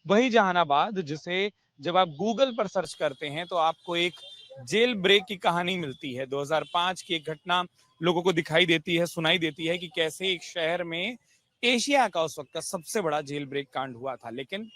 वही जहानाबाद जिसे जब आप गूगल पर सर्च करते हैं तो आपको एक जेल ब्रेक की कहानी मिलती है। 2005 की एक घटना लोगों को दिखाई देती है, सुनाई देती है कि कैसे एक शहर में एशिया का उस वक्त का सबसे बड़ा जेल ब्रेक कांड हुआ था। लेकिन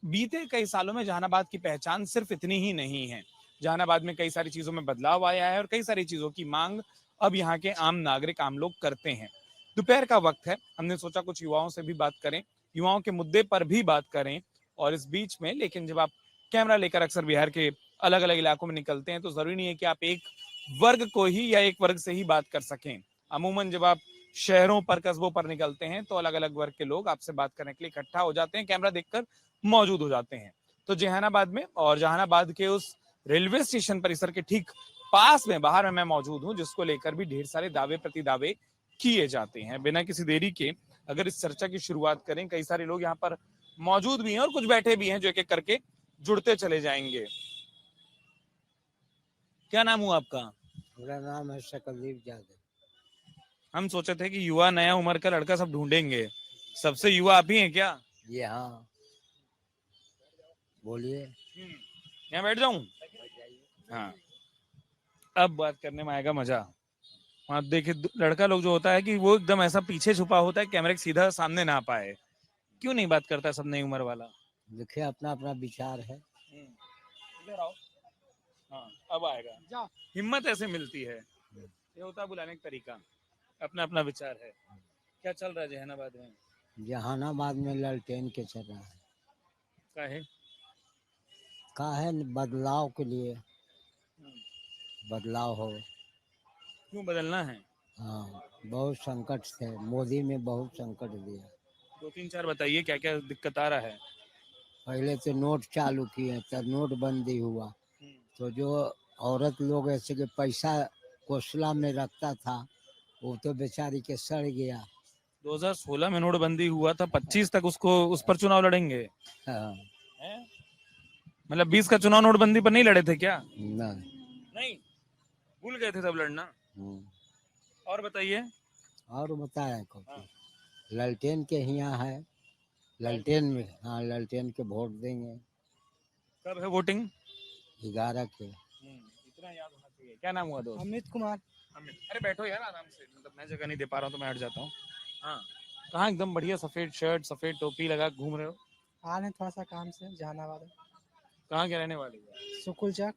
बीते कई सालों में जहानाबाद की पहचान सिर्फ इतनी ही नहीं है। जहानाबाद में कई सारी चीजों में बदलाव आया है और कई सारी चीजों की मांग अब यहाँ के आम नागरिक, आम लोग करते हैं। दोपहर का वक्त है, हमने सोचा कुछ युवाओं से भी बात करें, युवाओं के मुद्दे पर भी बात करें। और इस बीच में लेकिन जब आप कैमरा लेकर अक्सर बिहार के अलग अलग इलाकों में निकलते हैं तो जरूरी नहीं है कि आप एक वर्ग को ही या एक वर्ग से ही बात कर सकें। अमूमन जब आप शहरों पर, कस्बों पर निकलते हैं तो अलग अलग वर्ग के लोग आपसे बात करने के लिए इकट्ठा हो जाते हैं, कैमरा देखकर मौजूद हो जाते हैं। तो जहानाबाद में और जहानाबाद के उस रेलवे स्टेशन परिसर के ठीक पास में बाहर में मैं मौजूद हूं, जिसको लेकर भी ढेर सारे दावे प्रतिदावे किए जाते हैं। बिना किसी देरी के अगर इस चर्चा की शुरुआत करें, कई सारे लोग यहाँ पर मौजूद भी हैं और कुछ बैठे भी हैं जो एक एक करके जुड़ते चले जाएंगे। क्या नाम हुआ आपका? मेरा नाम है शकलदीप यादव। हम सोचे थे कि युवा, नया उम्र का लड़का सब ढूंढेंगे, सबसे युवा आप ही हैं क्या? ये हाँ, बोलिए। यहाँ बैठ जाऊं? हाँ, अब बात करने में आएगा मजा। वहां देखिए लड़का लोग जो होता है कि वो एकदम ऐसा पीछे छुपा होता है, कैमरे के सीधा सामने ना पाए। क्यों नहीं बात करता सब नई उम्र वाला? देखिए, अपना अपना विचार है। इधर आओ। हाँ, अब आएगा। हिम्मत ऐसे मिलती है, ये होता है बुलाने का तरीका। अपना अपना विचार है। क्या चल रहा है जहानाबाद में? जहानाबाद में ललटेन के चल रहा है। क्या है? का है बदलाव के लिए, बदलाव हो। क्यों बदलना है? हाँ, बहुत संकट थे, मोदी में बहुत संकट दिया। 2 3 4 बताइए क्या क्या दिक्कत आ रहा है। पहले तो नोट चालू किए, तब नोटबंदी हुआ, तो जो औरत लोग ऐसे के पैसा कोसला में रखता था, वो तो बेचारी के सड़ गया। 2016 में नोटबंदी हुआ था, 25 तक उसको उस पर चुनाव लड़ेंगे? हाँ, मतलब 20 का चुनाव नोटबंदी पर नहीं लड़े थे क्या? नहीं। नहीं, भूल गए थे तब लड़ना। और बताइए। और बताया हाँ। ललटेन के यहाँ है, ललटेन में। हाँ, ललटेन के वोट देंगे। कब है वोटिंग? 11 के। इतना याद होना चाहिए। क्या नाम हुआ दोस्त? अमित कुमार। अमित, अरे बैठो यार आराम से, मतलब मैं जगह नहीं दे पा रहा हूँ तो मैं हट जाता हूँ। हाँ, कहाँ एकदम बढ़िया सफेद शर्ट, सफेद टोपी लगा घूम रहे हो? आ रहे थोड़ा सा काम से जहानाबाद। कहाँ के रहने वाले हो? सुकुल चक।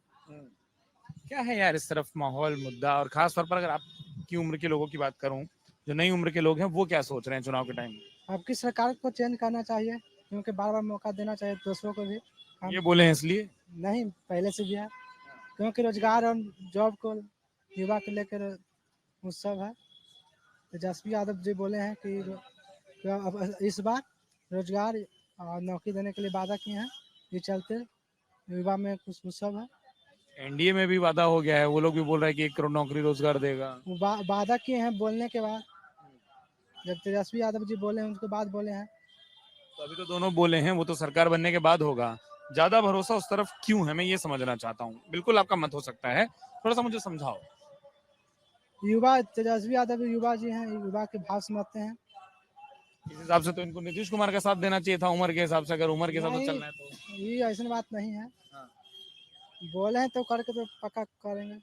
क्या है यार इस तरफ माहौल, मुद्दा, और खास तौर पर अगर आपकी उम्र के लोगों की बात करूं, जो नई उम्र के लोग हैं, वो क्या सोच रहे हैं चुनाव के टाइम? आपकी सरकार को चेंज करना चाहिए, क्योंकि बार बार मौका देना चाहिए दूसरों को भी। ये बोले हैं इसलिए? नहीं, पहले से भी है, क्योंकि रोजगार और जॉब को युवा को लेकर उत्सव है। तेजस्वी यादव जी बोले हैं कि इस बार रोजगार और नौकरी देने के लिए वादा किए हैं, ये चलते युवा में कुछ उत्सव है। एनडीए में भी वादा हो गया है, वो लोग भी बोल रहे हैं कि 1 करोड़ नौकरी रोजगार देगा। वादा किए हैं बोलने के बाद, जब तेजस्वी यादव जी बोले हैं उसके बाद बोले हैं। तो अभी तो दोनों बोले हैं, वो तो सरकार बनने के बाद होगा। ज्यादा भरोसा उस तरफ क्यों है, मैं ये समझना चाहता हूँ। बिल्कुल आपका मत हो सकता है, थोड़ा सा मुझे समझाओ। युवा, तेजस्वी यादव युवा जी हैं, युवा के भाव समझते हैं। इस हिसाब से तो इनको नीतीश कुमार का साथ देना चाहिए था उम्र के हिसाब से, अगर उम्र के हिसाब से चलना है तो। ये ऐसी बात नहीं है। बोले हैं तो करके तो पक्का करेंगे।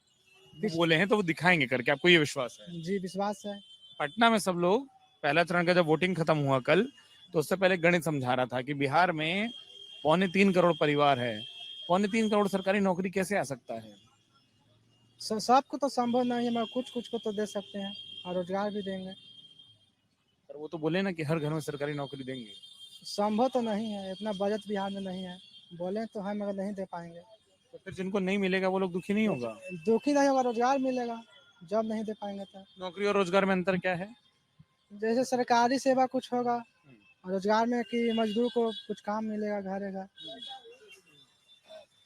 वो बोले हैं तो वो दिखाएंगे करके, आपको ये विश्वास है? जी, विश्वास है। पटना में सब लोग, पहला चरण का जब वोटिंग खत्म हुआ कल, तो उससे पहले गणित समझा रहा था कि बिहार में 2.25 करोड़ परिवार है, 2.25 करोड़ सरकारी नौकरी कैसे आ सकता है? सबको तो संभव नहीं है, मगर कुछ कुछ को तो दे सकते हैं और रोजगार भी देंगे। पर वो तो बोले ना कि हर घर में सरकारी नौकरी देंगे। संभव तो नहीं है, इतना बजट बिहार में नहीं है। बोले तो है मगर नहीं दे पाएंगे। तो फिर जिनको नहीं मिलेगा वो लोग दुखी नहीं होगा? दुखी नहीं होगा, रोजगार मिलेगा। जॉब नहीं दे पाएंगे तो। नौकरी और रोजगार में अंतर क्या है? जैसे सरकारी सेवा कुछ होगा, और रोजगार में कि मजदूर को कुछ काम मिलेगा घर घर।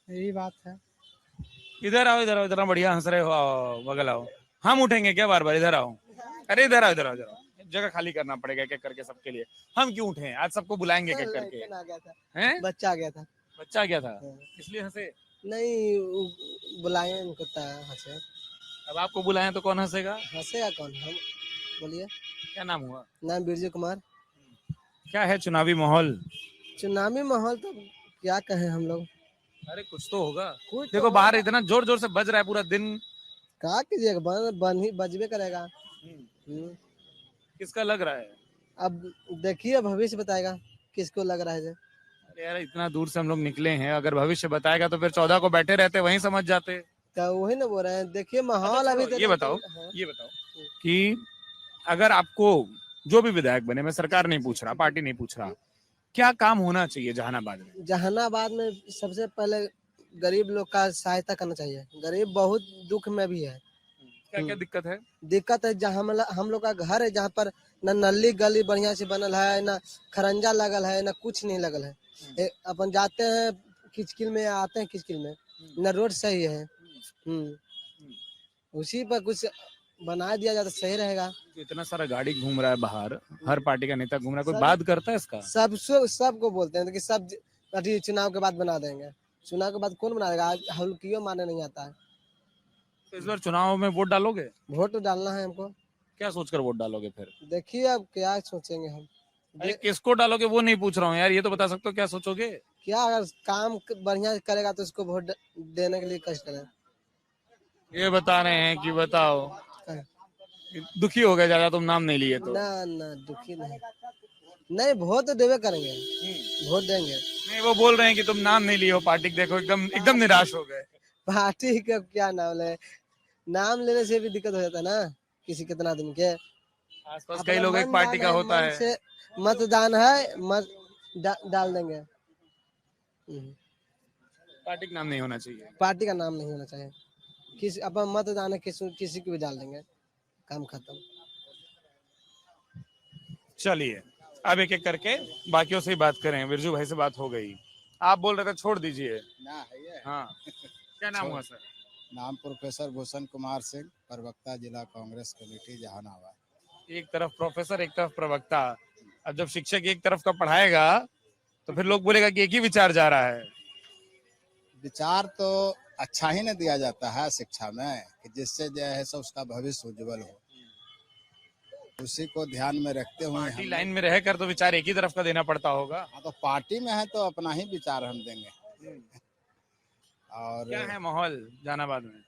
यही बात है। इधर आओ, इधर आओ, इतना बढ़िया हंस रहे हो, आओ बगल आओ। हम उठेंगे क्या बार बार? इधर आओ। अरे इधर आओ, इधर आओ, इधर आओ। जगह खाली करना पड़ेगा एक एक करके सबके लिए। हम क्यों उठे? आज सबको बुलाएंगे एक एक करके। हैं? बच्चा आ गया था। बच्चा आ गया था इसलिए हंसे? नहीं, बुलाए उनको हंसे। अब आपको बुलाएं तो कौन हंसेगा? हंसेगा कौन? हम बोलिए। क्या नाम हुआ? नाम बिरजू कुमार। क्या है चुनावी माहौल? चुनावी माहौल तो क्या कहें हम लोग, अरे कुछ तो होगा। कुछ देखो तो बाहर इतना जोर जोर से बज रहा है पूरा दिन। क्या कीजिएगा, बन ही बजबे करेगा। किसका लग रहा है? अब देखिए भविष्य बताएगा किसको लग रहा है जे। अरे यार इतना दूर से हम लोग निकले हैं, अगर भविष्य बताएगा तो फिर 14 को बैठे रहते वहीं समझ जाते। तो वही ना बोल रहे हैं, देखिए अच्छा माहौल अभी छोड़ो, तो ये बताओ, ये बताओ कि अगर आपको जो भी विधायक बने, मैं सरकार नहीं पूछ रहा, पार्टी नहीं पूछ रहा, क्या काम होना चाहिए जहानाबाद में? जहानाबाद में सबसे पहले गरीब लोग का सहायता करना चाहिए। गरीब बहुत दुख में भी है। क्या क्या दिक्कत है? दिक्कत है जहाँ हम लोग का घर है जहाँ पर न नली गली बढ़िया से बनल है, न खरंजा लगल है, न कुछ नहीं लगल है। अपन जाते हैं किचकिल में, आते हैं किचकिल में, न रोड सही है। उसी पर कुछ बना दिया जाता सही रहेगा। इतना सारा गाड़ी घूम रहा है बाहर, हर पार्टी का नेता घूम रहा है, कोई सब बात करता है इसका? सबको बोलते हैं कि सब अभी चुनाव के बाद बना देंगे। चुनाव के बाद कौन बना देगा, आज हल्कियों मारने नहीं आता है। तो इस बार चुनाव में वोट डालोगे? वोट तो डालना है हमको। क्या सोचकर वोट डालोगे फिर? देखिए अब क्या सोचेंगे हम। अरे किसको डालोगे वो नहीं पूछ रहा हूँ यार, ये तो बता सकते हो क्या सोचोगे? क्या अगर काम बढ़िया करेगा तो उसको वोट देने के लिए कष्ट करें। ये बता रहे हैं कि बताओ, दुखी हो गए ज्यादा तुम नाम नहीं लिए तो? ना ना दुखी नहीं, नहीं वोट तो देवे करेंगे, वोट देंगे। नहीं वो बोल रहे हैं कि तुम नाम नहीं लिए हो पार्टी के, देखो एकदम एकदम निराश हो गए। पार्टी का क्या नाम ले, नाम लेने से भी दिक्कत हो जाता है ना किसी कितना आदमी के। आसपास कई लोग एक पार्टी का होता मन है। से मतदान है, मत डाल देंगे। पार्टी का नाम नहीं होना चाहिए। पार्टी का नाम नहीं होना चाहिए, किसी अपन मतदान है किसी को भी डाल देंगे, काम खत्म। चलिए अब एक एक करके बाकियों से ही बात करें। बिरजू भाई से बात हो गई, आप बोल रहे थे छोड़ दीजिए ना है ये। हाँ, क्या नाम हुआ सर? नाम प्रोफेसर भूषण कुमार सिंह, प्रवक्ता जिला कांग्रेस कमेटी जहानाबाद। एक तरफ प्रोफेसर एक तरफ प्रवक्ता, अब जब शिक्षक एक तरफ का पढ़ाएगा तो फिर लोग बोलेगा कि एक ही विचार जा रहा है। विचार तो अच्छा ही न दिया जाता है शिक्षा में कि जिससे जो है सो उसका भविष्य उज्जवल हो, उसी को ध्यान में रखते हुए पार्टी हम लाइन में रहकर तो विचार एक ही तरफ का देना पड़ता होगा। हाँ, तो पार्टी में है तो अपना ही विचार हम देंगे। और क्या है माहौल जहानाबाद में?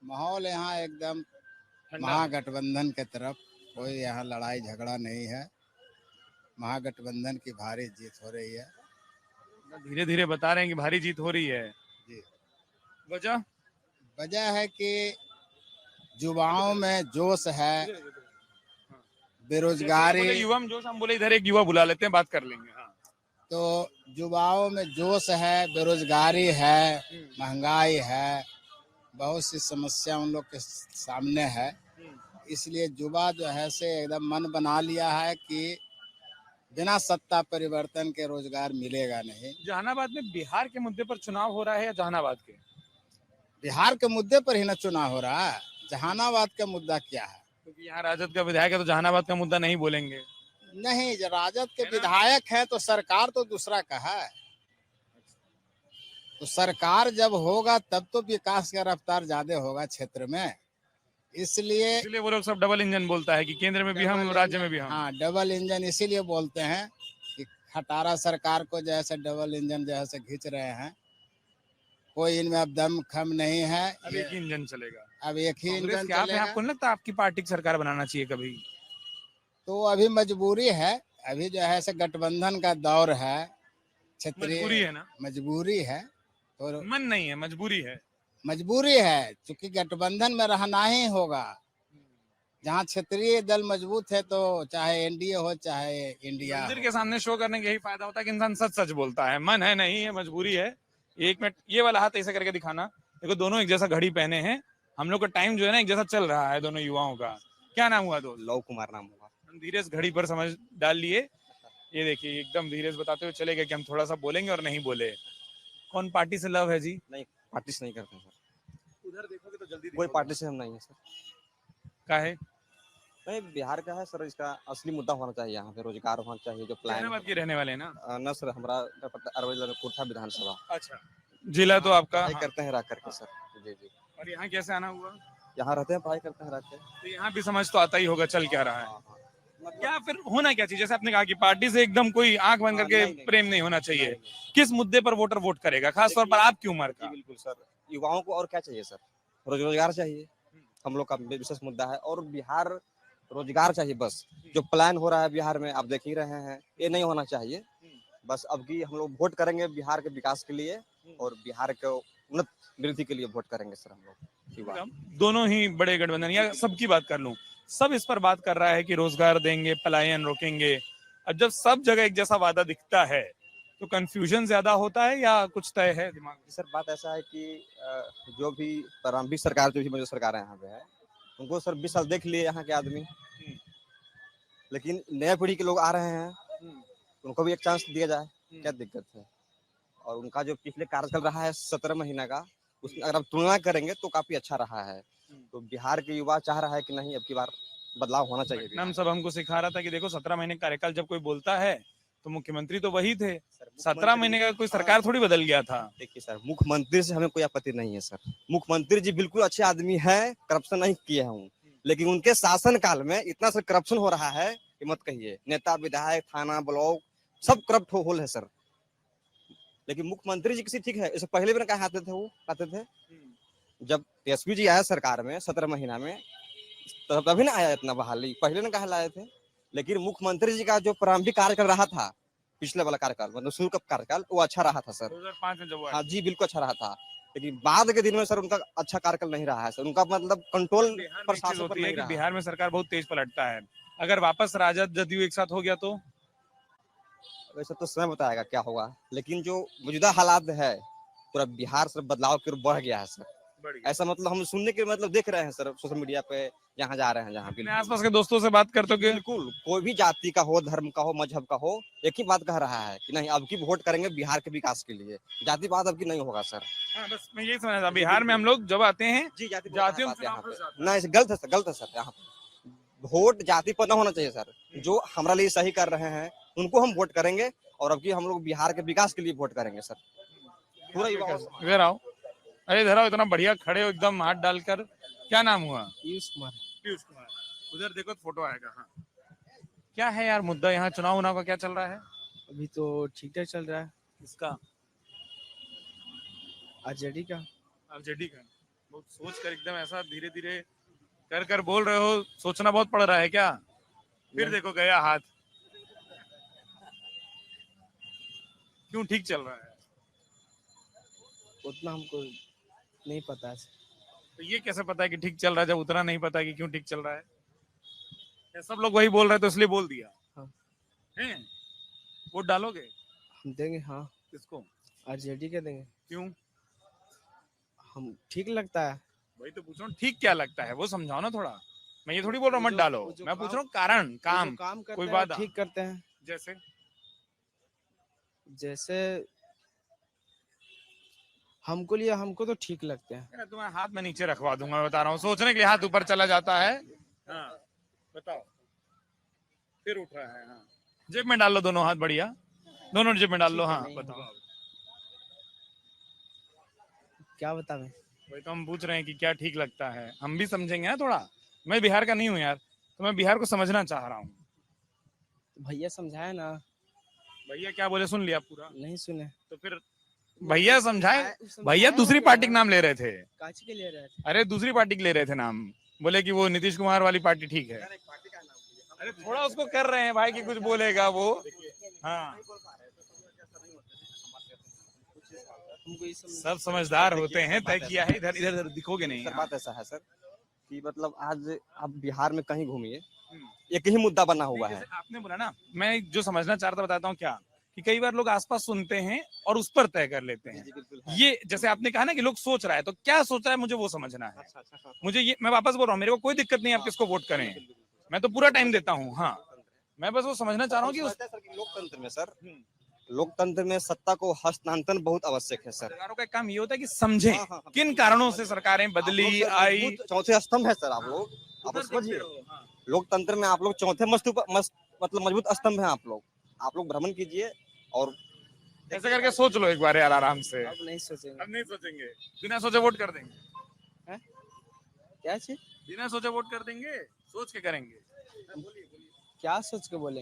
माहौल यहाँ एकदम ठंडा? महागठबंधन के तरफ, कोई यहाँ लड़ाई झगड़ा नहीं है। महागठबंधन की भारी जीत हो रही है। धीरे धीरे बता रहे हैं कि भारी जीत हो रही है जी, वजह? वजह है कि युवाओं में जोश है, बेरोजगारी। बोले युवा में जोश, हम बोले इधर एक युवा बुला लेते हैं बात कर लेंगे। हाँ। तो युवाओं में जोश है, बेरोजगारी है, महंगाई है, बहुत सी समस्या उन लोग के सामने है। इसलिए युवा जो है से एकदम मन बना लिया है कि बिना सत्ता परिवर्तन के रोजगार मिलेगा नहीं। जहानाबाद में बिहार के मुद्दे पर चुनाव हो रहा है या जहानाबाद के? बिहार के मुद्दे पर ही ना चुनाव हो रहा है, जहानाबाद का मुद्दा क्या है? क्योंकि यहाँ राजद का विधायक है तो जहानाबाद का मुद्दा नहीं बोलेंगे। नहीं, जो राजद के विधायक हैं तो सरकार तो दूसरा का है। तो सरकार जब होगा तब तो विकास का रफ्तार ज्यादा होगा क्षेत्र में। इसलिए वो लोग सब डबल इंजन बोलता है कि केंद्र में भी हम, राज्य में भी हम। हाँ, डबल इंजन इसीलिए बोलते हैं कि खटारा सरकार को जैसे डबल इंजन जैसे खींच रहे हैं, कोई इनमें अब दम खम नहीं है। अब एक ही इंजन चलेगा। अब एक ही कांग्रेस इंजन के आप हैं, चलेगा। आपको नहीं लगता आपकी पार्टी की सरकार बनाना चाहिए कभी? तो अभी मजबूरी है, अभी जो है से गठबंधन का दौर है, मजबूरी क्षेत्रीय है ना? मजबूरी है, तो मन नहीं है, मजबूरी है। मजबूरी है क्योंकि गठबंधन में रहना ही होगा। जहाँ क्षेत्रीय दल मजबूत है तो चाहे एनडीए हो चाहे इंडिया मंदिर हो। के सामने शो करने का यही फायदा होता है कि इंसान सच सच बोलता है। मन है नहीं है, मजबूरी है। एक मिनट ये वाला हाथ ऐसे करके दिखाना, देखो दोनों एक जैसा घड़ी पहने हैं। हम लोग का टाइम जो है ना एक जैसा चल रहा है दोनों युवाओं का। क्या नाम हुआ? दो लव कुमार नाम होगा। हम धीरेज घड़ी पर समझ डाल लिए। ये देखिए एकदम धीरेज बताते हुए चले गए कि हम थोड़ा सा बोलेंगे और नहीं बोले। कौन पार्टी से लव है जी? नहीं, पार्टी से नहीं करते हैं सर। उधर देखोगे तो जल्दी कोई पार्टी से हम नहीं है सर। का है? नहीं, बिहार का है सर, इसका असली मुद्दा होना चाहिए, यहाँ पे रोजगार होना चाहिए। जो प्लान जहानाबाद के रहने वाले हैं ना? न सर, हमारा अरवल कुर्था विधानसभा। अच्छा, जिला तो आपका? पढ़ाई करते हैं रह करके सर। जी जी। और यहाँ कैसे आना हुआ? यहाँ रहते हैं, पढ़ाई करते हैं रह के। तो यहाँ भी समझ तो आता ही होगा चल क्या रहा है। क्या फिर होना क्या चाहिए? जैसे आपने कहा कि पार्टी से एकदम कोई आंख बंद हाँ, करके नहीं, प्रेम नहीं होना चाहिए। नहीं, किस मुद्दे पर वोटर वोट करेगा, खास तौर पर आपकी उम्र जी का? बिल्कुल सर, युवाओं को और क्या चाहिए सर? रोजगार चाहिए, हम लोग का विशेष मुद्दा है। और बिहार रोजगार चाहिए बस। जो प्लान हो रहा है बिहार में आप देख ही रहे हैं, ये नहीं होना चाहिए। बस अब की हम लोग वोट करेंगे बिहार के विकास के लिए और बिहार के उन्नत वृद्धि के लिए वोट करेंगे सर हम लोग युवा। दोनों ही बड़े गठबंधन, या सबकी बात कर लूं, सब इस पर बात कर रहा है कि रोजगार देंगे, पलायन रोकेंगे। अब जब सब जगह एक जैसा वादा दिखता है तो कंफ्यूजन ज्यादा होता है या कुछ तय है दिमाग में? सर बात ऐसा है कि जो भी प्रारंभिक सरकार जो भी मौजूदा सरकार यहाँ पे है, उनको सर 20 साल देख लिए यहाँ के आदमी, लेकिन नया पीढ़ी के लोग आ रहे हैं, उनको भी एक चांस दिया जाए, क्या दिक्कत है? और उनका जो पिछले कार्यकाल रहा है 17 महीना का, उसमें अगर आप तुलना करेंगे तो काफी अच्छा रहा है। तो बिहार के युवा चाह रहा है कि नहीं, अब की बार बदलाव होना चाहिए नम बिहार सब हमको सिखा रहा था कि देखो 17 महीने का कार्यकाल जब कोई बोलता है तो मुख्यमंत्री तो वही थे। 17 महीने का कोई सरकार थोड़ी बदल गया था। देखिए सर, मुख्यमंत्री से हमें कोई आपत्ति नहीं है सर। मुख्यमंत्री जी बिल्कुल अच्छे आदमी हैं, करप्शन नहीं किए हूँ, लेकिन उनके शासन काल में इतना सर करप्शन हो रहा है कि मत कहिए। नेता, विधायक, थाना, ब्लॉक सब करप्ट हो है सर। लेकिन मुख्यमंत्री जी किसी ठीक है, इससे पहले भी कहा आते थे, वो आते थे जब तेजस्वी जी आया सरकार में 17 महीना में, तभी ना आया इतना बहाली, पहले ना कहा लाए थे। लेकिन मुख्यमंत्री जी का जो प्रारंभिक कार्यकाल रहा था, पिछले वाला कार्यकाल मतलब शुरू का कार्यकाल, वो अच्छा रहा था सर। 2005 में जब वो आए। हाँ जी बिल्कुल अच्छा रहा था। लेकिन बाद के दिन में सर उनका अच्छा कार्यकाल नहीं रहा है सर। उनका मतलब कंट्रोल बिहार में एक चीज प्रशासन पर होती है नहीं कि रहा। बिहार में सरकार बहुत तेज पलटता है। अगर वापस राजद जदयू एक साथ हो गया तो वैसे तो समय बताएगा क्या होगा, लेकिन जो मौजूदा हालात है पूरा बिहार सर बदलाव की ओर बढ़ गया है सर। ऐसा मतलब हम सुनने के मतलब देख रहे हैं सर सोशल मीडिया पे, जहाँ जा रहे हैं जहाँ अपने आसपास के दोस्तों से बात करते हो कि बिल्कुल कोई भी जाति का हो, धर्म का हो, मजहब का हो, एक ही बात कह रहा है कि नहीं अब की वोट करेंगे बिहार के विकास के लिए। जातिवाद अब की नहीं होगा सर। हाँ, बस मैं यही समझ रहा था, बिहार में हम लोग जब आते हैं जी जातियों जातियों में यहाँ चुनाव लड़ जाते पे नहीं, गलत है सर, गलत है सर। यहाँ पे वोट जाति पर ना होना चाहिए सर। जो हमारे लिए सही कर रहे हैं उनको हम वोट करेंगे और अब की हम लोग बिहार के विकास के लिए वोट करेंगे सर। पूरा युवा हैं। इधर आओ, अरे इधर आओ, इतना बढ़िया खड़े हो एकदम हाथ डालकर। क्या नाम हुआ? पीयूष कुमार। पीयूष कुमार। उधर देखो तो फोटो आएगा। हाँ, क्या है यार मुद्दा यहाँ चुनाव उनाव का क्या चल रहा है? अभी तो ठीक ठाक चल रहा है। इसका आरजेडी का। आरजेडी का। बहुत सोच कर एकदम ऐसा धीरे धीरे कर कर बोल रहे हो, सोचना बहुत पड़ रहा है क्या? फिर देखो गया हाथ। क्यों ठीक चल रहा है? उतना हमको नहीं पता है। तो ये कैसे पता है कि ठीक चल रहा है जब उतना नहीं पता कि क्यों ठीक चल रहा है? या सब लोग वही बोल रहे हैं तो इसलिए बोल दिया? हाँ। हैं? वोट डालोगे? हम देंगे, हाँ किसको? आरजेडी के देंगे। क्यों? हम ठीक लगता है। वही तो पूछ रहा हूँ, ठीक क्या लगता है वो समझाओ ना थोड़ा। मैं ये थोड़ी बोल रहा हूँ मत जो- डालो, जो मैं पूछ काम- रहा हूँ कारण, काम, काम करते कोई हैं वादा। ठीक करते हैं। जैसे जैसे हमको तो ठीक लगते हैं। मैं तुम्हारे हाथ में नीचे रखवा दूंगा, मैं बता रहा हूँ, सोचने के लिए हाथ ऊपर चला जाता है। हाँ बताओ, फिर उठ रहा है। हाँ, जेब में डाल लो दोनों हाथ, बढ़िया, दोनों जेब में डाल लो। हाँ बताओ, क्या बतावें। वही तो हम पूछ रहे हैं कि क्या ठीक लगता है, हम भी समझेंगे ना थोड़ा। मैं बिहार का नहीं हूँ यार, तो मैं बिहार को समझना चाह रहा हूँ। भैया समझाए ना। भैया क्या बोले सुन लिया पूरा? नहीं सुने। तो फिर भैया समझाए। भैया दूसरी पार्टी के नाम ले रहे थे। काची के ले रहे थे। अरे दूसरी पार्टी के ले रहे थे नाम, बोले कि वो नीतीश कुमार वाली पार्टी ठीक है। अरे थोड़ा उसको कर रहे हैं भाई कि कुछ बोलेगा वो। हाँ, सब समझदार होते हैं, तय किया है। इधर इधर इधर दिखोगे नहीं। सर बात ऐसा है सर कि मतलब आज आप बिहार में कहीं घूमिए, एक ही मुद्दा बना हुआ है। जैसे आपने बोला ना, मैं जो समझना चाह रहा था बताता हूँ क्या, कि कई बार लोग आसपास सुनते हैं और उस पर तय कर लेते हैं। ये जैसे आपने कहा ना कि लोग सोच रहा है, तो क्या सोच रहा है मुझे वो समझना है। मुझे ये, मैं वापस बोल रहा हूँ, मेरे को कोई दिक्कत नहीं है आप किसको वोट करें, मैं तो पूरा टाइम देता हूँ। हाँ, मैं बस वो समझना चाह रहा हूँ कि लोकतंत्र में सर, लोकतंत्र में सत्ता को हस्तांतरण बहुत आवश्यक है सर। सरकारों का काम ये होता है कि समझे किन कारणों से सरकारें बदली आई। चौथे स्तंभ है सर आप लोग, आप समझिए। लोकतंत्र में आप लोग चौथे मतलब मजबूत स्तंभ है आप लोग भ्रमण कीजिए और ऐसा करके सोच लो एक बार यार आराम से। अब नहीं सोचेंगे। अब नहीं सोचेंगे, बिना सोचे वोट कर देंगे। क्या चीज? बिना सोचे वोट कर देंगे, सोच के करेंगे। क्या सोच के बोले?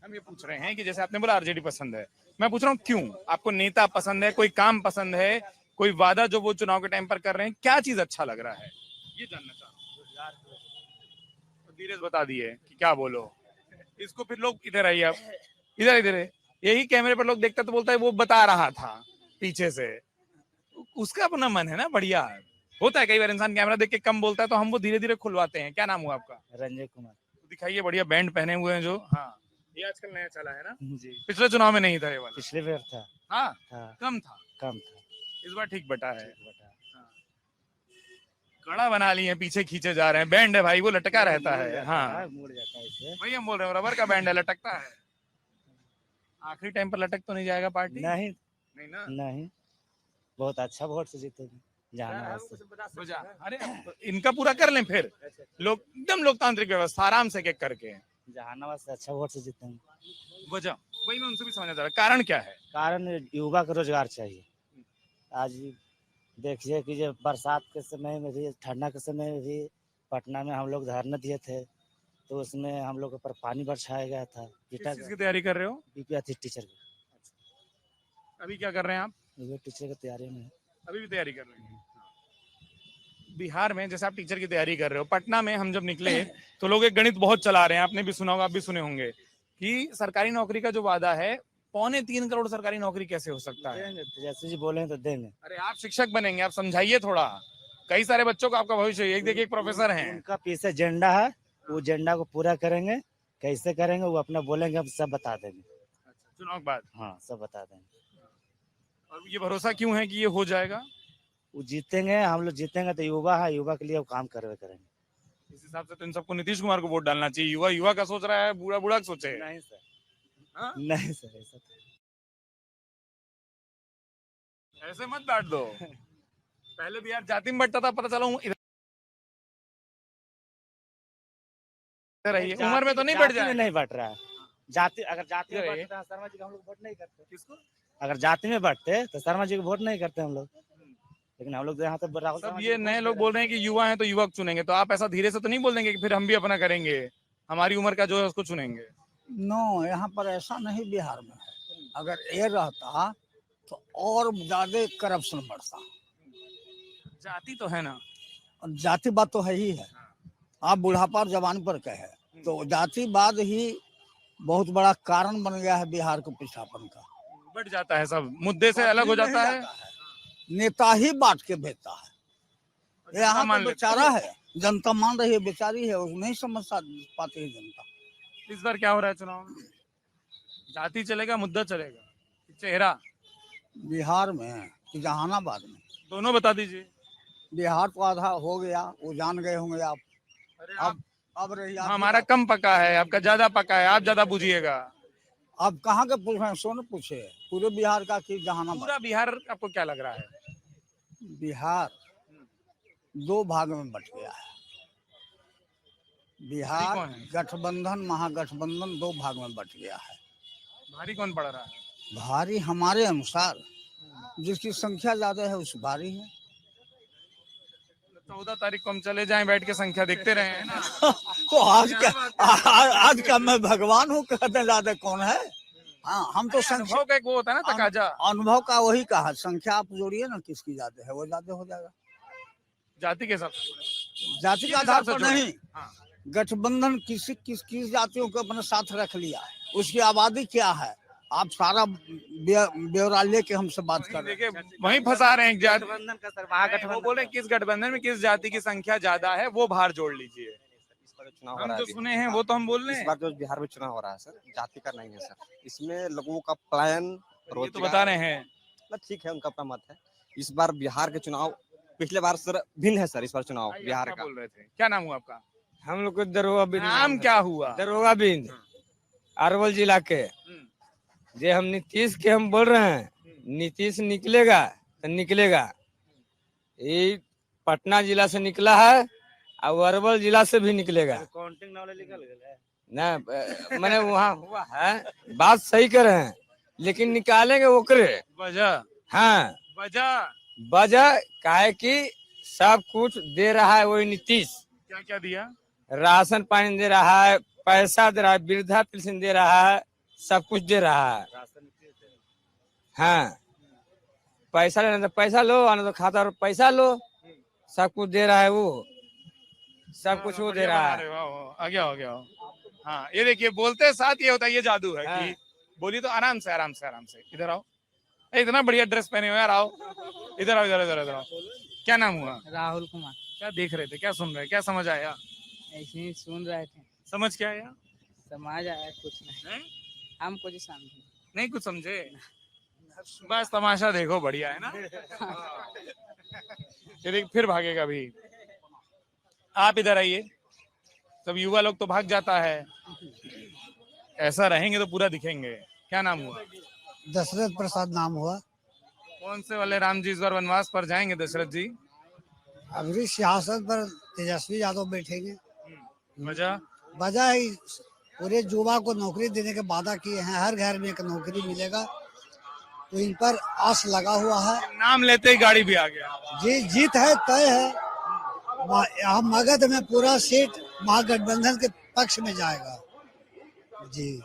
हम ये पूछ रहे हैं कि जैसे आपने बोला आरजेडी पसंद है, मैं पूछ रहा हूँ क्यों? आपको नेता पसंद है, कोई काम पसंद है, कोई वादा जो वो चुनाव के टाइम पर कर रहे हैं, क्या चीज अच्छा लग रहा है, ये जानना चाहता हूँ। धीरज बता दिए कि क्या बोलो, इसको फिर लोग इधर आइए, आप इधर इधर है। यही कैमरे पर लोग देखता तो बोलता है वो बता रहा था पीछे से, उसका अपना मन है ना, बढ़िया होता है। कई बार इंसान कैमरा देख के कम बोलता है तो हम वो धीरे धीरे खुलवाते हैं। क्या नाम हुआ आपका? रंजय कुमार दिखाइए, बढ़िया बैंड पहने हुए हैं जो। हाँ, ये आजकल नया चला है ना, जी। पिछले चुनाव में नहीं था ये वाला। पिछले बार था हाँ, था कम था, कम था। इस बार ठीक बटा है। बता हाँ। कड़ा बना लिए हैं, पीछे खींचे जा रहे हैं। बैंड है भाई, वो लटका रहता है। हाँ, मुड़ जाता है इससे। वही हम बोल रहे हैं, रबर का बैंड है, लटकता है। आखिरी टाइम पर लटक तो नहीं जाएगा पार्टी? नहीं नहीं ना। नहीं, बहुत अच्छा वोट से जीतेंगे जहानाबाद से। बुझा। अरे इनका पूरा कर लें फिर, लोग एकदम लोकतांत्रिक व्यवस्था आराम से एक करके। जहानाबाद से अच्छा वोट से जीतेंगे। वजह वही मैं उनसे भी समझना चाह रहा, कारण क्या है? कारण युवा को रोजगार चाहिए। आज देखिए कि जब बरसात के समय में भी, ठंडा के समय में भी पटना में हम लोग धरना दिए थे, तो उसमें हम लोग पर पानी बरसाया गया था। किस चीज की तैयारी कर रहे हो? बीपीएससी टीचर की। अभी क्या कर रहे हैं आप? ये टीचर की तैयारी में है। अभी भी तैयारी कर रहे हैं। बिहार में जैसे आप टीचर की तैयारी कर रहे हो, पटना में हम जब निकले तो लोग एक गणित बहुत चला रहे हैं, आपने भी सुना होगा, आप भी सुने होंगे कि सरकारी नौकरी का जो वादा है, 2.25 करोड़ सरकारी नौकरी कैसे हो सकता है? देंगे तो जैसे जी बोले तो देंगे। अरे आप शिक्षक बनेंगे, आप समझाइए थोड़ा। कई सारे बच्चों का आपका भविष्य, एक देखिए एक प्रोफेसर हैं। उनका पीछे एजेंडा है, वो एजेंडा को पूरा करेंगे। कैसे करेंगे वो अपना बोलेंगे, हम सब बता देंगे। चुनाव के बाद? हाँ, सब बता देंगे। और ये भरोसा क्यों है कि ये हो जाएगा? वो जीतेंगे, हम लोग जीतेंगे तो युवा है, युवा के लिए वो काम करवे करेंगे। इस हिसाब से तो इन सबको नीतीश कुमार को वोट डालना चाहिए। युवा युवा का सोच रहा है, बूढ़ा बूढ़ा का सोचे। नहीं सर, हाँ? नहीं सर, ऐसा ऐसे मत बांट दो। पहले भी यार जाति में बंटता था, पता चला इधर रही है। उम्र में तो नहीं बढ़ जाति में जाए। नहीं बढ़ रहा है। जाति, अगर जाति में ये बढ़ते तो शर्मा जी को हम लोग वोट नहीं करते। किसको? अगर जाति में बढ़ते तो शर्मा जी को वोट नहीं करते हम लोग। लेकिन हम लोग यहाँ तो राहुल सब शर्मा जी ये को नए वोट लोग दे बोल रहे हैं कि युवा हैं तो युवा को चुनेंगे, तो आप ऐसा धीरे से तो नहीं बोल देंगे कि फिर हम भी अपना करेंगे, हमारी उम्र का जो है उसको चुनेंगे? नो, यहाँ पर ऐसा नहीं बिहार में है। अगर ये रहता तो और ज्यादा करप्शन बढ़ता। जाति तो है ना, और जातिवाद तो है ही है। आप बुढ़ापा और जवान पर कहे तो जातिवाद ही बहुत बड़ा कारण बन गया है बिहार को पिछड़ापन का। बढ़ जाता है, सब मुद्दे से अलग हो जाता है। नेता ही बांट के भेजता है। यहाँ मान तो लेते बेचारा है, जनता मान रही है, बेचारी है, उसको नहीं समझ पाती है जनता। इस बार क्या हो रहा है चुनाव में? जाति चलेगा, मुद्दा चलेगा, चेहरा? बिहार में कि जहानाबाद में? दोनों बता दीजिए। बिहार तो आधा हो गया, वो जान गए होंगे आप। अरे आप, अब रही आपकी हमारा बात। कम पका है, आपका ज्यादा पका है, आप ज्यादा बुझिएगा। आप कहाँ के पूछ रहे हैं? सोने पूछे पूरे बिहार का कि जहानाबाद? पूरा बिहार आपको क्या लग रहा है? बिहार 2 भाग में बट गया है। बिहार कौन है? गठबंधन महागठबंधन 2 भाग में बट गया है। भारी कौन पड़ रहा है? भारी हमारे अनुसार जिसकी संख्या ज्यादा है उस भारी है। 14 तारीख को हम चले जाएं, बैठ के संख्या देखते रहे हैं ना। तो आज का मैं भगवान हूँ, कहते ज्यादा कौन है? हाँ, हम तो संख्या, अनुभव का एक वो होता है ना तकाजा। अनुभव का वही कहा, संख्या आप जोड़िए ना, किसकी ज्यादा है वो ज्यादा हो जाएगा। जाति के हिसाब से, जाति के आधार पर जोड़े। नहीं, हाँ। गठबंधन किस जातियों को अपने साथ रख लिया, उसकी आबादी क्या है, आप सारा ब्यौरा लेके हमसे बात कर रहे हैं। देखिए वहीं फंसा रहे हैं जाति। गठबंधन का सर, वो महागठबंधन बोले किस गठबंधन में किस जाति की संख्या ज्यादा है, वो बाहर जोड़ लीजिए। इस बार चुनाव हो हम रहा जो है सुने हैं वो तो हम बोल रहे इस हैं। बार जो बिहार में चुनाव हो रहा है सर, जाति का नहीं है सर। इसमें लोगों का प्लान, ये तो बता रहे हैं। ठीक है, उनका अपना मत है। इस बार बिहार के चुनाव पिछले बार सर भिन्न है सर। इस बार चुनाव बिहार क्या का। बोल रहे थे? क्या नाम हुआ आपका? हम लोग को दरोगा बिंद, नाम क्या हुआ? दरोगा बिंद, अरवल जिला के। जे हम नीतीश के हम बोल रहे हैं, नीतीश निकलेगा तो निकलेगा। ये पटना जिला से निकला है और अरवल जिला से भी निकलेगा काउंटिंग नॉलेज निकल गया ना। मैंने वहाँ हुआ है, बात सही कर रहे हैं, लेकिन निकालेंगे ओकरे। वजह? हाँ, वजह वजह काहे कि सब कुछ दे रहा है वही नीतीश। क्या क्या दिया? राशन पानी दे रहा है, पैसा दे रहा है, वृद्धा पेंशन दे रहा है, सब कुछ दे रहा है। हाँ, पैसा लेना तो पैसा लो, आना तो खाता और पैसा लो, सब कुछ दे रहा है वो, सब कुछ वो दे बढ़िया रहा बना है। रहे हो, आओ, आ गया हो गया हो। हाँ, ये देखिए बोलते साथ ये होता है, ये जादू है कि बोली तो आराम से आराम से आराम से। इधर आओ, इतना बढ़िया ड्रेस पहने हो यार, आओ इधर आओ, इधर इधर इधर आओ। क्या नाम हुआ? राहुल कुमार। क्या देख रहे थे, क्या सुन रहे, क्या समझ आया? ऐसे ही सुन रहे थे, समझ क्या आया? समाज आया कुछ नहीं, हैं? हम कुछ समझे नहीं कुछ समझे, बस तमाशा देखो, बढ़िया है ना। ये देख फिर भागेगा भी। आप इधर आइए, सब युवा लोग तो भाग जाता है, ऐसा रहेंगे तो पूरा दिखेंगे। क्या नाम हुआ? दशरथ प्रसाद नाम हुआ। कौन से वाले राम जी इस बार वनवास पर जाएंगे दशरथ जी? अभी सियासत पर तेजस्वी यादव बैठेंगे। वजह? वजह है पूरे युवा को नौकरी देने के वादा किए हैं, हर घर में एक नौकरी मिलेगा, तो इन पर आस लगा हुआ है। नाम लेते ही गाड़ी भी आ गया। जी जीत है, तय है। यहाँ मगध में पूरा सीट महागठबंधन के पक्ष में जाएगा जी,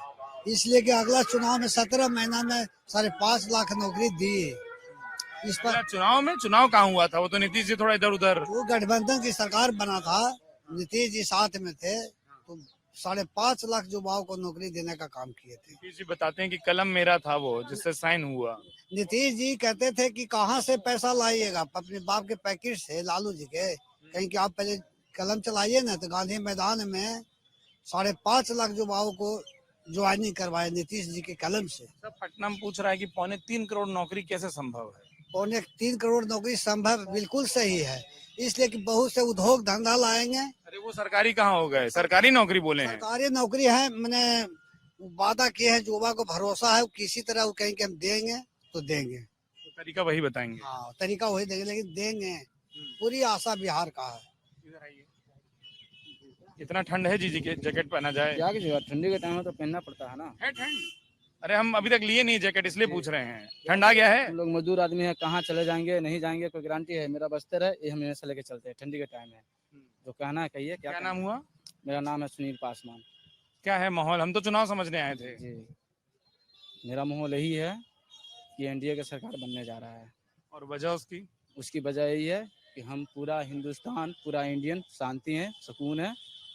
इसलिए कि अगला चुनाव में 17 महीना में 5.5 लाख नौकरी दी। इस पर चुनाव में चुनाव कहाँ हुआ था? वो तो नीतीश जी थोड़ा इधर उधर। वो गठबंधन की सरकार बना था, नीतीश जी साथ में थे, तो 5.5 लाख युवाओं को नौकरी देने का काम किए थे। नीतीश जी बताते हैं कि कलम मेरा था वो जिससे साइन हुआ। नीतीश जी कहते थे कि कहाँ से पैसा लाइएगा, अपने बाप के पैकेट से, लालू जी के, कहीं कि आप पहले कलम चलाइए ना। तो गांधी मैदान में 5.5 लाख युवाओं को ज्वाइनिंग करवाए नीतीश जी के कलम से। सब पटना में पूछ रहा है कि 3.25 करोड़ नौकरी कैसे संभव है? 3.25 करोड़ नौकरी संभव बिल्कुल सही है, इसलिए कि बहुत से उद्योग धंधा लाएंगे। अरे वो सरकारी कहाँ हो गए, सरकारी नौकरी बोले हैं। सरकारी नौकरी है, मैंने वादा किए है, युवा को भरोसा है, किसी तरह वो कहीं कि हम देंगे तो देंगे। तो तरीका वही बताएंगे। हाँ, तरीका वही देंगे, लेकिन देंगे, पूरी आशा बिहार का है। इधर आइए। इतना ठंड है जी के जैकेट पहना जाए? क्या कीजिएगा, ठंडी के टाइम में तो पहनना पड़ता है ना। है ठंड? अरे हम अभी तक लिए नहीं जैकेट, इसलिए पूछ रहे हैं। ठंड आ गया है? हम लोग मजदूर आदमी है, कहाँ चले जाएंगे नहीं जाएंगे कोई गारंटी है। मेरा बस्तर है, ये हम यहाँ से लेके चलते हैं ठंडी के टाइम में। जो कहना है कहिए। क्या नाम हुआ? मेरा नाम है सुनील पासवान। क्या है माहौल? हम तो चुनाव समझने आए थे। जी, मेरा माहौल यही है कि एनडीए का सरकार बनने जा रहा है। और वजह उसकी? उसकी वजह यही है कि हम पूरा हिंदुस्तान, पूरा इंडियन शांति है, सुकून है,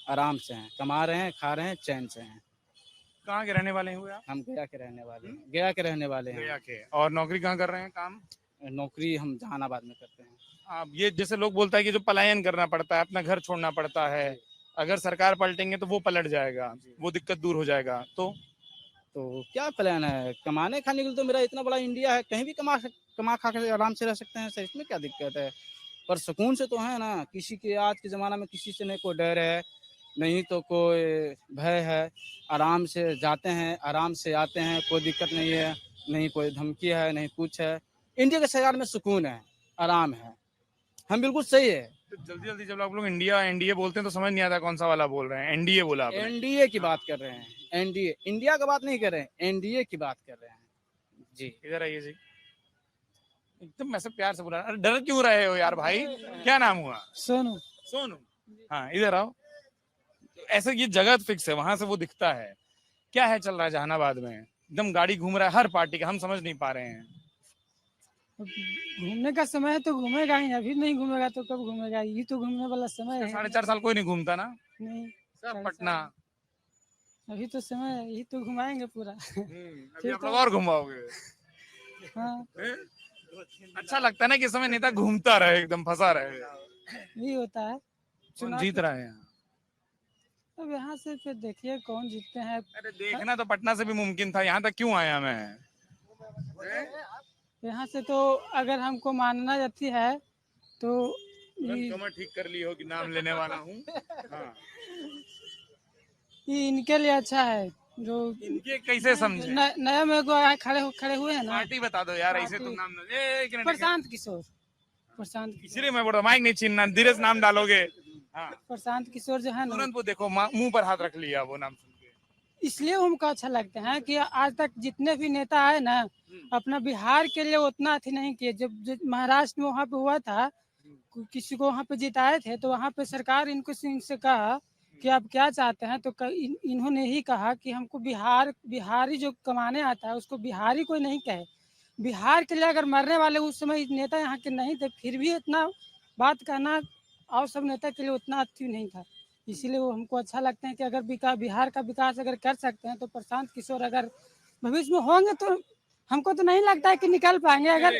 आराम से हैं, कमा रहे हैं, खा रहे हैं, चैन से हैं। कहाँ के रहने वाले हैं हुए आप? हम गया के रहने वाले हैं, गया के रहने वाले हैं। गया के। और नौकरी कहाँ कर रहे हैं, काम? नौकरी हम जहानाबाद में करते हैं। आप ये जैसे लोग बोलता है कि जो पलायन करना पड़ता है, अपना घर छोड़ना पड़ता है, अगर सरकार पलटेंगे तो वो पलट जाएगा, वो दिक्कत दूर हो जाएगा, तो क्या प्लान है? कमाने खाने के लिए तो मेरा इतना बड़ा इंडिया है, कहीं भी कमा खा के आराम से रह सकते हैं सर, इसमें क्या दिक्कत है? पर सुकून से तो है ना। किसी के आज के ज़माना में किसी से नहीं कोई डर है, नहीं तो कोई भय है। आराम से जाते हैं, आराम से आते हैं, कोई दिक्कत नहीं है, नहीं कोई धमकी है, नहीं कुछ है। इंडिया के सरकार में सुकून है, आराम है, हम बिल्कुल सही है। तो जल्दी जल्दी जब आप लोग इंडिया एनडीए बोलते हैं तो समझ नहीं आता कौन सा वाला बोल रहे हैं। एनडीए बोला आपने। एनडीए की बात कर रहे हैं, एनडीए, इंडिया का बात नहीं कर रहे हैं, एनडीए की बात कर रहे हैं जी। इधर आइए जी, एकदम ऐसे प्यार से बोला। अरे डर क्यों रहे हो यार भाई? क्या नाम हुआ? सोनू। सोनू। हाँ इधर आओ। ऐसे ये जगह फिक्स है, वहां से वो दिखता है। क्या है चल रहा है जहानाबाद में? एकदम गाड़ी घूम रहा है हर पार्टी का, हम समझ नहीं पा रहे हैं। घूमने का समय है तो घूमेगा ही, अभी नहीं घूमेगा तो कब घूमेगा? ये तो घूमने वाला समय है। 4.5 साल कोई नहीं घूमता ना, नहीं, सब पटना। अभी तो समय है, ये तो घुमाएंगे पूरा। अभी आप लोग और घुमाओगे। हाँ, अच्छा लगता है ना कि इस समय नेता घूमता रहे, एकदम फंसा रहे। यही होता है। कौन जीत रहा है यहाँ? अब यहाँ से फिर देखिए कौन जीतते हैं। अरे देखना तो पटना से भी मुमकिन था, यहाँ तक क्यों आया मैं? यहाँ से तो अगर हमको मानना जाती है तो कमर ठीक कर ली हो कि नाम लेने वाला हूँ। हाँ। ये इनके लिए अच्छा है। जो इनके कैसे समझे? नया में खड़े हुए हैं ना, पार्टी बता दो यार, ऐसे तुम नाम प्रशांत किशोर। इसीलिए मैं बोल रहा हूँ माइक नहीं छीनना, धीरे से नाम डालोगे। हाँ। प्रशांत किशोर जो है ना, तुरंत वो देखो मुंह पर हाथ रख लिया वो नाम सुन के। इसलिए हमको अच्छा लगता है कि आज तक जितने भी नेता आए ना, अपना बिहार के लिए उतना अथी नहीं किए। जब महाराष्ट्र में वहाँ पे हुआ था, किसी को वहाँ पे जिताए थे तो वहाँ पे सरकार इनसे कहा कि आप क्या चाहते हैं, तो इन्होंने ही कहा कि हमको बिहारी जो कमाने आता है उसको बिहारी कोई नहीं कहे। बिहार के लिए अगर मरने वाले उस समय नेता यहाँ के नहीं थे, फिर भी इतना बात कहना और सब नेता के लिए उतना अच्छी नहीं था। इसीलिए वो हमको अच्छा लगता है कि अगर बिहार का विकास अगर कर सकते हैं तो प्रशांत किशोर अगर भविष्य में होंगे तो हमको तो नहीं लगता है कि निकल पाएंगे, अगर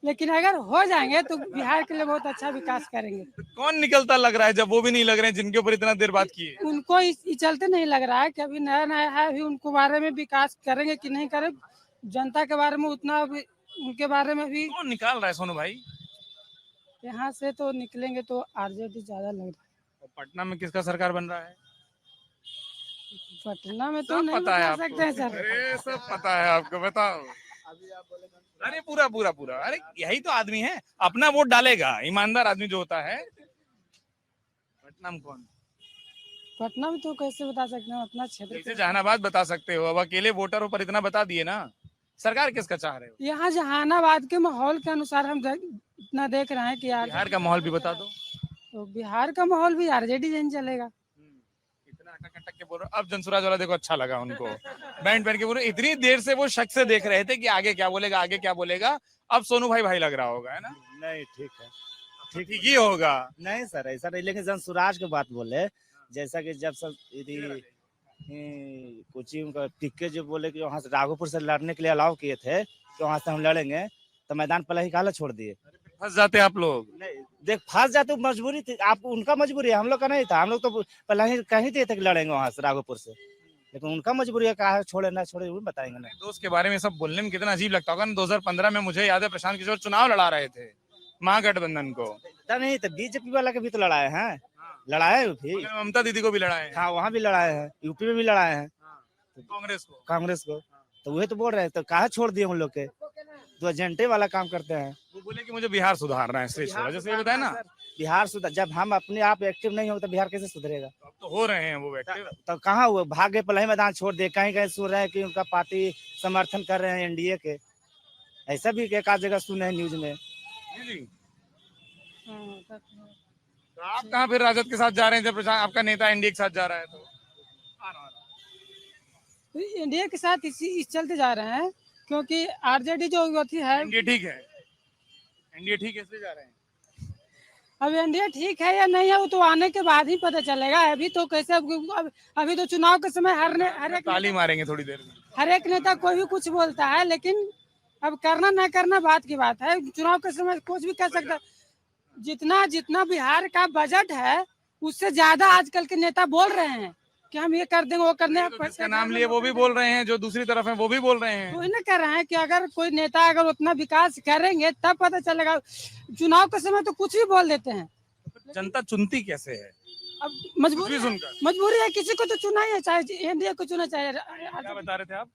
लेकिन अगर हो जाएंगे तो बिहार के लिए बहुत अच्छा विकास करेंगे। कौन निकलता लग रहा है जब वो भी नहीं लग रहे हैं जिनके ऊपर इतना देर बात की है? उनको इस चलते नहीं लग रहा है कि अभी नया नया है, अभी उनको बारे में विकास करेंगे कि नहीं करेंगे, जनता के बारे में उतना अभी उनके बारे में भी। कौन निकाल रहा है सोनू भाई? यहाँ से तो निकलेंगे तो आरजेडी ज्यादा लग रहा है। और पटना में किसका सरकार बन रहा है? पटना में तो सब नहीं पता है बता आपको? सकते हैं सर। अरे सब पता है आपको, बताओ। अरे पूरा पूरा पूरा, अरे यही तो आदमी है, अपना वोट डालेगा, ईमानदार आदमी जो होता है। पटना में कौन? पटना में तो कैसे बता सकते हैं, अपना क्षेत्र जैसे तो- जहानाबाद बता सकते हो, अब अकेले वोटरों पर इतना बता दिए ना। सरकार किसका चाह रहे हो? यहाँ जहानाबाद के माहौल के अनुसार हम इतना देख रहे हैं कि यार बिहार का माहौल भी बता दो। तो बिहार का माहौल भी आरजेडी नहीं चलेगा। इतना अटक अटक के बोल रहे हो। अब जनसुराज वाला देखो अच्छा लगा उनको, बैंड पहन के बोल रहे, इतनी देर से वो शक से देख रहे थे कि आगे क्या बोलेगा, आगे क्या बोलेगा। अब सोनू भाई भाई लग रहा होगा, है ना? नहीं ठीक है, ठीक ही होगा। नहीं सर ऐसा नहीं, लेकिन जन स्वराज की बात बोले, जैसा कि जब सब यदि कोचिंग का टिक्के जो बोले कि वहाँ से राघोपुर से लड़ने के लिए अलाउ किए थे कि वहाँ से हम लड़ेंगे, तो मैदान पहले ही काला छोड़ दिए। फंस जाते आप लोग। नहीं देख फंस जाते, मजबूरी थी, आप उनका मजबूरी है, हम लोग का नहीं था। हम लोग तो पहले ही कहीं दिए थे कि लड़ेंगे वहाँ से राघोपुर से, लेकिन उनका मजबूरी है, कहा है छोड़े ना छोड़े वो बताएंगे ना। दोस्त के बारे में सब बोलने में कितना अजीब लगता होगा ना। 2015 में मुझे याद है प्रशांत किशोर चुनाव लड़ा रहे थे महागठबंधन को। पता नहीं तो बीजेपी वाला के भी तो लड़ाए हैं, लड़ाए हैं भी, उन्होंने ममता दीदी को भी लड़ाए हैं। हाँ वहाँ भी लड़ाए हैं, यूपी में भी लड़ाए हैं कांग्रेस को। तो वही तो बोल रहे हैं, तो कहा छोड़ दिए उन लोग के, तो एजेंटे वाला काम करते हैं। वो बोले कि मुझे बिहार सुधारना है, इसलिए छोड़ा। जैसे ये बताया ना, बिहार सुधर, जब हम अपने आप एक्टिव नहीं हो तो बिहार कैसे सुधरेगा? अब तो हो रहे हैं वो एक्टिव। तो कहाँ हुए, भागे पहले ही मैदान छोड़ दिए, कहीं कहीं सुन रहे हैं कि उनका पार्टी समर्थन कर रहे हैं एनडीए के, ऐसा भी एक आध जगह सुने हैं न्यूज में। जी। हाँ, तो आप कहाँ फिर राजद के साथ जा रहे हैं जब आपका नेता एनडीए के साथ जा रहा है? तो एनडीए के साथ इस चलते जा रहे हैं क्योंकि आरजेडी जो होती है, एनडीए ठीक है, एनडीए ठीक है इसलिए जा रहे हैं। अब एनडीए ठीक है या नहीं है वो तो आने के बाद ही पता चलेगा। अभी तो कैसे अभी तो चुनाव के समय हर एक ताली मारेंगे थोड़ी देर में। हर एक नेता कोई भी कुछ बोलता है, लेकिन अब करना ना करना बात की बात है। चुनाव के समय कुछ भी कर सकता है। जितना जितना बिहार का बजट है उससे ज्यादा आजकल के नेता बोल रहे हैं कि हम ये कर देंगे वो कर देंगे। तो जिसका नाम लिए वो भी बोल रहे हैं, जो दूसरी तरफ है वो भी बोल रहे हैं। तो इन्हें कह रहे हैं कि अगर कोई नेता अगर उतना विकास करेंगे तब पता चलेगा। चुनाव के समय तो कुछ भी बोल देते हैं। जनता चुनती कैसे है? अब मजबूरी है, किसी को तो चुना ही है, चाहे एनडीए को चुना चाहे। क्या बता रहे थे आप?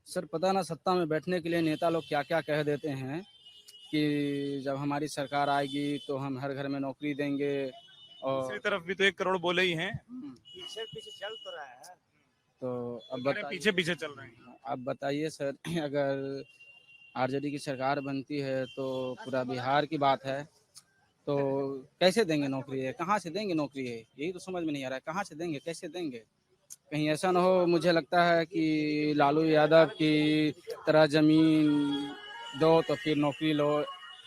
सर पता ना सत्ता में बैठने के लिए नेता लोग क्या क्या कह देते हैं कि जब हमारी सरकार आएगी तो हम हर घर में नौकरी देंगे, और दूसरी तरफ भी तो 1 करोड़ बोले ही हैं। पीछे पीछे चल तो रहा है। तो अब पीछे पीछे चल रहे हैं। अब बताइए सर, अगर आरजेडी की सरकार बनती है तो पूरा बिहार की बात है, तो कैसे देंगे नौकरी है, कहाँ से देंगे नौकरी है, यही तो समझ में नहीं आ रहा है, कहाँ से देंगे कैसे देंगे। कहीं ऐसा ना हो, मुझे लगता है कि लालू यादव की तरह जमीन दो तो फिर नौकरी लो,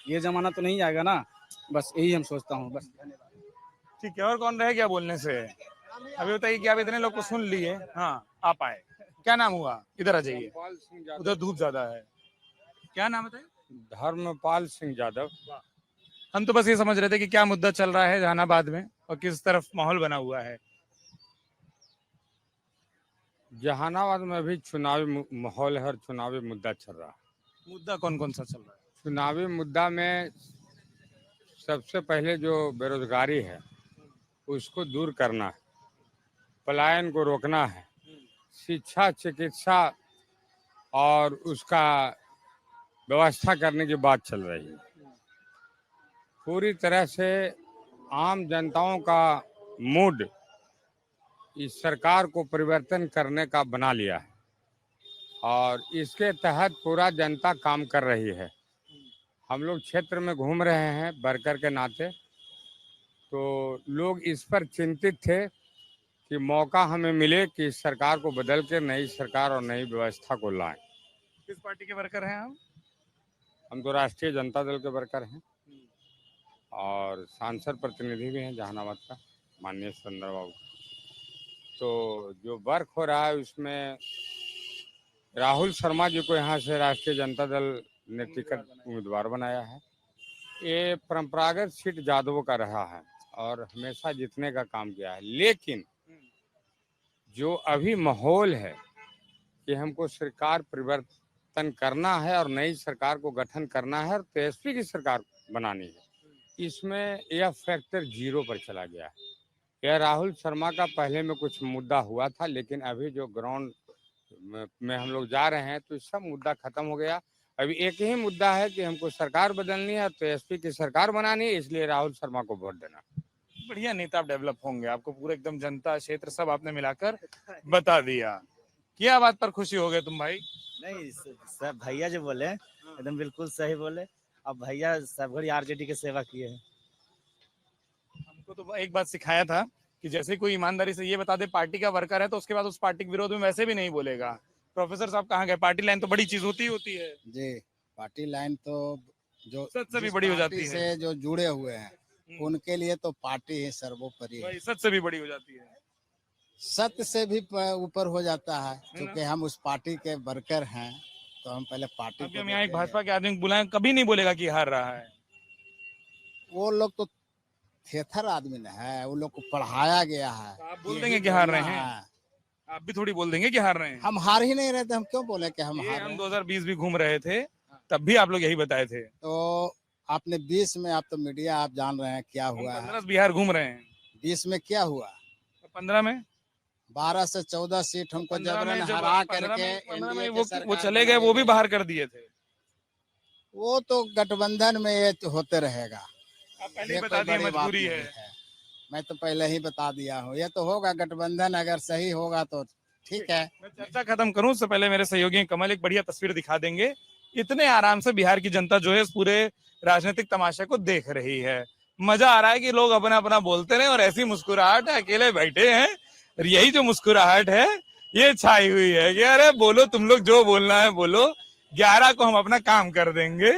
ये जमाना तो नहीं आएगा ना। बस यही हम सोचता हूँ। बस ठीक है, और कौन रहे क्या बोलने से? अभी बताइए कि आप इतने लोग को सुन लिए। हाँ आप आए, क्या नाम हुआ? इधर आ जाइए, उधर धूप ज्यादा है। क्या नाम है? धर्मपाल सिंह यादव। हम तो बस ये समझ रहे थे कि क्या मुद्दा चल रहा है जहानाबाद में और किस तरफ माहौल बना हुआ है। जहानाबाद में भी चुनावी माहौल है और चुनावी मुद्दा चल रहा है। मुद्दा कौन कौन सा चल रहा है? चुनावी मुद्दा में सबसे पहले जो बेरोजगारी है उसको दूर करना है, पलायन को रोकना है, शिक्षा चिकित्सा और उसका व्यवस्था करने की बात चल रही है। पूरी तरह से आम जनताओं का मूड इस सरकार को परिवर्तन करने का बना लिया है और इसके तहत पूरा जनता काम कर रही है। हम लोग क्षेत्र में घूम रहे हैं वर्कर के नाते, तो लोग इस पर चिंतित थे कि मौका हमें मिले कि इस सरकार को बदल के नई सरकार और नई व्यवस्था को लाएं। किस पार्टी के वर्कर हैं आप? हम तो राष्ट्रीय जनता दल के वर्कर हैं और सांसद प्रतिनिधि भी हैं जहानाबाद का, माननीय सुंदर बाबू। तो जो वर्क हो रहा है उसमें राहुल शर्मा जी को यहाँ से राष्ट्रीय जनता दल ने टिकट उम्मीदवार बनाया है। ये परंपरागत सीट यादवों का रहा है और हमेशा जीतने का काम किया है, लेकिन जो अभी माहौल है कि हमको सरकार परिवर्तन करना है और नई सरकार को गठन करना है और तेजस्वी की सरकार बनानी है, इसमें यह फैक्टर 0 पर चला गया है। यह राहुल शर्मा का पहले में कुछ मुद्दा हुआ था, लेकिन अभी जो ग्राउंड में हम लोग जा रहे हैं तो सब मुद्दा खत्म हो गया। अभी एक ही मुद्दा है कि हमको सरकार बदलनी है और तेजस्वी की सरकार बनानी है, इसलिए राहुल शर्मा को वोट देना। बढ़िया नेता डेवलप होंगे, आपको पूरा एकदम जनता क्षेत्र सब आपने मिलाकर बता दिया। क्या बात पर खुशी हो गए तुम भाई? नहीं सब भैया जो बोले एकदम बिल्कुल सही बोले। अब भैया सब घड़ी आरजेडी की सेवा किए हैं। हमको तो एक बात सिखाया था कि जैसे कोई ईमानदारी से ये बता दे पार्टी का वर्कर है तो उसके बाद उस पार्टी के विरोध में वैसे भी नहीं बोलेगा। प्रोफेसर साहब कहाँ गए? पार्टी लाइन तो बड़ी चीज होती है। जी, पार्टी लाइन तो जो सच से भी जिस बड़ी हो पार्टी जाती है। से जो जुड़े हुए हैं उनके लिए तो पार्टी ही सर्वोपरि है। भाई सच से भी बड़ी हो जाती है। सत्य से भी ऊपर हो जाता है, क्योंकि हम उस पार्टी के वर्कर हैं तो हम पहले पार्टी अभी को हम यहाँ एक देखेंगे। भाजपा के आदमी को बुलाएं, कभी नहीं बोलेगा कि हार रहा है। वो लोग तो थेथर आदमी न है, वो लोग को पढ़ाया गया है। तो आप बोल यही देंगे कि हार रहे बोलना हैं? है। आप भी थोड़ी बोल देंगे कि हार रहे हैं। हम हार ही नहीं रहे थे, हम क्यों बोले कि हम ये हार हम रहे हैं? 2020 भी घूम रहे थे, तब भी आप लोग यही बताए थे। तो आपने 20 में, आप तो मीडिया आप जान रहे हैं क्या हुआ है। 15 बिहार घूम रहे हैं, 20 में क्या हुआ? 15 में 12 से 14 सीट हमको 15 में जबरन जब हरा 15 करके में 15 में एनडीए वो की सरकार वो चले गए, वो भी बनाई बाहर कर दिए थे। वो तो गठबंधन में ये तो होते रहेगा। आप पहले ही ये बता कोई दिए बड़ी बात मजबूरी नहीं है। मैं तो पहले ही बता दिया हूँ, ये तो होगा गठबंधन, अगर सही होगा तो ठीक है। मैं चर्चा खत्म करूं उससे पहले मेरे सहयोगी कमल एक बढ़िया तस्वीर दिखा देंगे। इतने आराम से बिहार की जनता जो है इस पूरे राजनीतिक तमाशे को देख रही है। मजा आ रहा है कि लोग अपना अपना बोलते रहे और ऐसी मुस्कुराहट है, अकेले बैठे हैं और यही जो मुस्कुराहट है ये छाई हुई है कि अरे बोलो तुम लोग जो बोलना है बोलो, 11 को हम अपना काम कर देंगे,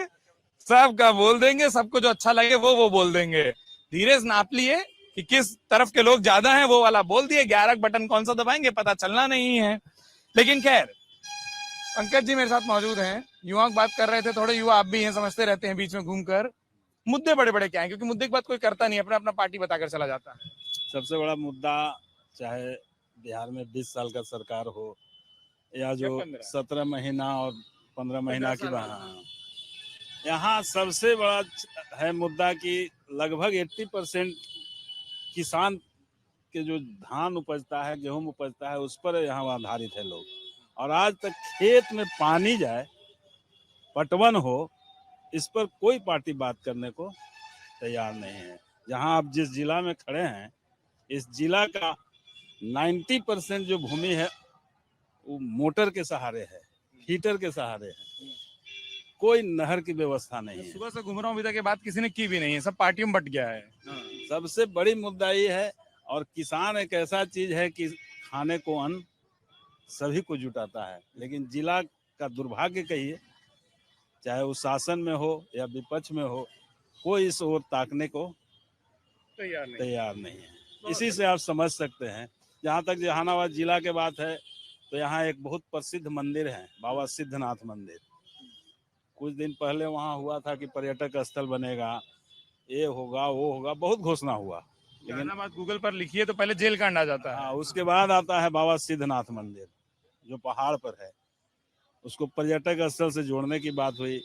सबका बोल देंगे, सबको जो अच्छा लगे वो बोल देंगे। धीरे से नाप लिए कि किस तरफ के लोग ज्यादा हैं, वो वाला बोल दिए। 11 बटन कौन सा दबाएंगे पता चलना नहीं है। लेकिन खैर, पंकज जी मेरे साथ मौजूद हैं, युवा की बात कर रहे थे। थोड़े युवा आप भी हैं, समझते रहते हैं बीच में घूमकर। मुद्दे बड़े बड़े क्या हैं? क्योंकि मुद्दे की बात कोई करता नहीं, अपना अपना पार्टी बताकर चला जाता है। सबसे बड़ा मुद्दा, चाहे बिहार में 20 साल का सरकार हो या जो 17 महीना और 15 महीना की बात, यहाँ सबसे बड़ा है मुद्दा कि लगभग 80% किसान के जो धान उपजता है, गेहूं उपजता है, उस पर यहाँ आधारित है लोग। और आज तक खेत में पानी जाए, पटवन हो, इस पर कोई पार्टी बात करने को तैयार नहीं है। जहां आप जिस जिला में खड़े हैं, इस जिला का 90% जो भूमि है वो मोटर के सहारे है, हीटर के सहारे है, कोई नहर की व्यवस्था नहीं है। सुबह से घूम रहा हूँ, अभी तक ये बात किसी ने की भी नहीं है, सब पार्टियों में बट गया है। सबसे बड़ी मुद्दा ये है, और किसान एक ऐसा चीज है कि खाने को अन्न सभी को जुटाता है, लेकिन जिला का दुर्भाग्य कहिए, चाहे वो शासन में हो या विपक्ष में हो, कोई इस ओर ताकने को तैयार नहीं है। इसी से आप समझ सकते हैं। जहाँ तक जहानाबाद जिला के बात है, तो यहाँ एक बहुत प्रसिद्ध मंदिर है, बाबा सिद्धनाथ मंदिर। कुछ दिन पहले वहाँ हुआ था कि पर्यटक स्थल बनेगा, ये होगा वो होगा, बहुत घोषणा हुआ, लेकिन बात गूगल पर लिखिए तो पहले जेल कांड आ जाता है। हाँ, उसके बाद आता है बाबा सिद्धनाथ मंदिर जो पहाड़ पर है। उसको पर्यटक स्थल से जोड़ने की बात हुई,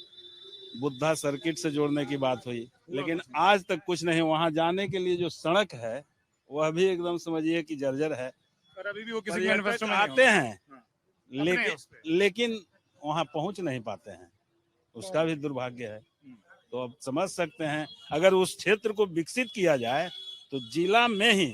बुद्धा सर्किट से जोड़ने की बात हुई, लेकिन आज तक कुछ नहीं। वहां जाने के लिए जो सड़क है वह भी एकदम समझिए कि जर्जर है। और अभी भी वो किसी पर्यटक मैनिफेस्टो में आते हैं, अपने उस पे। लेकिन वहां पहुंच नहीं पाते हैं, उसका भी दुर्भाग्य है। तो अब समझ सकते हैं, अगर उस क्षेत्र को विकसित किया जाए तो जिला में ही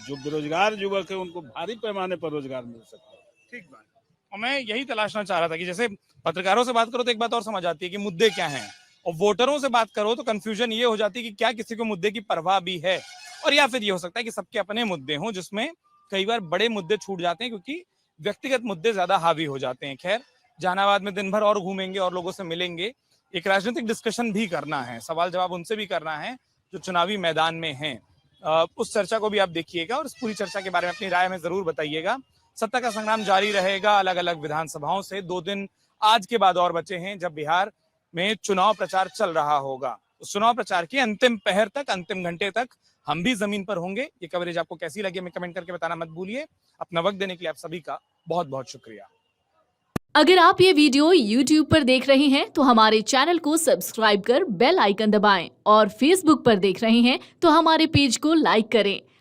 जो बेरोजगार युवक है उनको भारी पैमाने पर रोजगार मिल सकता है। ठीक बात। और मैं यही तलाशना चाह रहा था कि जैसे पत्रकारों से बात करो तो एक बात और समझ आती है कि मुद्दे क्या हैं, और वोटरों से बात करो तो कंफ्यूजन ये हो जाती है कि क्या किसी को मुद्दे की परवाह भी है। और या फिर ये हो सकता है कि सबके अपने मुद्दे हों, जिसमें कई बार बड़े मुद्दे छूट जाते हैं क्योंकि व्यक्तिगत मुद्दे ज्यादा हावी हो जाते हैं। खैर, जहानाबाद में दिन भर और घूमेंगे और लोगों से मिलेंगे, एक राजनीतिक डिस्कशन भी करना है, सवाल जवाब उनसे भी करना है जो चुनावी मैदान में हैं। उस चर्चा को भी आप देखिएगा और इस पूरी चर्चा के बारे में अपनी राय हमें जरूर बताइएगा। सत्ता का संग्राम जारी रहेगा अलग अलग विधानसभाओं से। 2 दिन आज के बाद और बचे हैं जब बिहार में चुनाव प्रचार चल रहा होगा। उस चुनाव प्रचार के अंतिम पहर तक, अंतिम घंटे तक हम भी जमीन पर होंगे। ये कवरेज आपको कैसी लगी हमें कमेंट करके बताना मत भूलिए। अपना वक्त देने के लिए आप सभी का बहुत बहुत शुक्रिया। अगर आप ये वीडियो YouTube पर देख रहे हैं तो हमारे चैनल को सब्सक्राइब कर बेल आइकन दबाएं और Facebook पर देख रहे हैं तो हमारे पेज को लाइक करें।